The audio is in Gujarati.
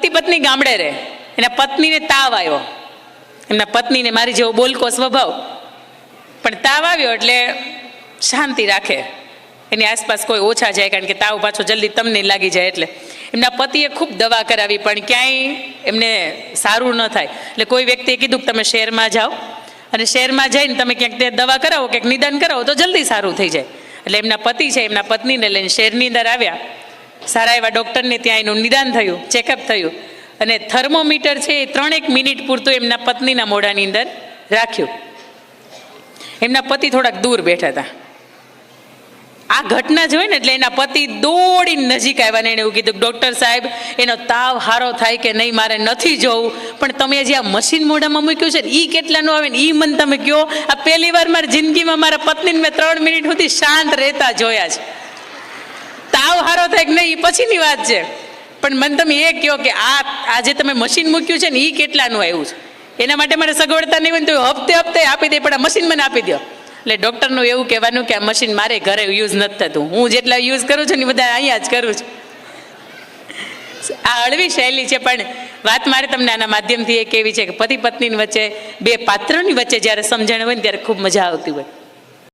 પતિ પત્ની ગામડે રહે, એના પત્નીને તાવ આવ્યો, એમના પત્નીને મારી જેવો બોલકો સ્વભાવ, પણ તાવ આવ્યો એટલે શાંતિ રાખે, એની આસપાસ કોઈ ઓછા જાય, કારણ કે તાવ પાછો જલ્દી તમને લાગી જાય. એટલે એમના પતિએ ખૂબ દવા કરાવી પણ ક્યાંય એમને સારું ન થાય. એટલે કોઈ વ્યક્તિએ કીધું કે તમે શહેરમાં જાઓ અને શહેરમાં જઈને તમે ક્યાંક તે દવા કરાવો, ક્યાંક નિદાન કરાવો તો જલ્દી સારું થઈ જાય. એટલે એમના પતિ છે એમના પત્નીને લઈને શહેરની અંદર આવ્યા. સારા એવા ડૉક્ટરને ત્યાં એનું નિદાન થયું, ચેકઅપ થયું, અને થર્મોમીટર છે એ 3 મિનિટ પૂરતું એમના પત્નીના મોઢાની અંદર રાખ્યું. એમના પતિ થોડાક દૂર બેઠા હતા. આ ઘટના જોઈ ને એટલે એના પતિ દોડીને નજીક આવ્યા ને એને એવું કીધું, ડૉક્ટર સાહેબ એનો તાવ સારો થાય કે નહીં મારે નથી જોવું, પણ તમે જે આ મશીન મોઢામાં મૂક્યું છે ને એ કેટલાનું આવે ને એ મને તમે કહો. આ પહેલી વાર મારી જિંદગીમાં મારા પત્નીને મેં 3 મિનિટ સુધી શાંત રહેતા જોયા છે. તાવ સારો થાય કે નહીં એ પછીની વાત છે, પણ મને તમે એ કહો કે આ જે તમે મશીન મૂક્યું છે ને એ કેટલાનું આવ્યું છે. એના માટે મારે સગવડતા નહીં હોય તો હપ્તે હપ્તે આપી દે, પણ આ મશીન મને આપી દો. એટલે ડૉક્ટરનું એવું કહેવાનું કે આ મશીન મારે ઘરે યુઝ નથી થતું, હું જેટલા યુઝ કરું છું ને બધા અહીંયા જ કરું છું. આ હળવી શૈલી છે, પણ વાત મારે તમને આના માધ્યમથી એ કેવી છે કે પતિ પત્નીની વચ્ચે, બે પાત્રોની વચ્ચે જ્યારે સમજણ હોય ને ત્યારે ખૂબ મજા આવતી હોય.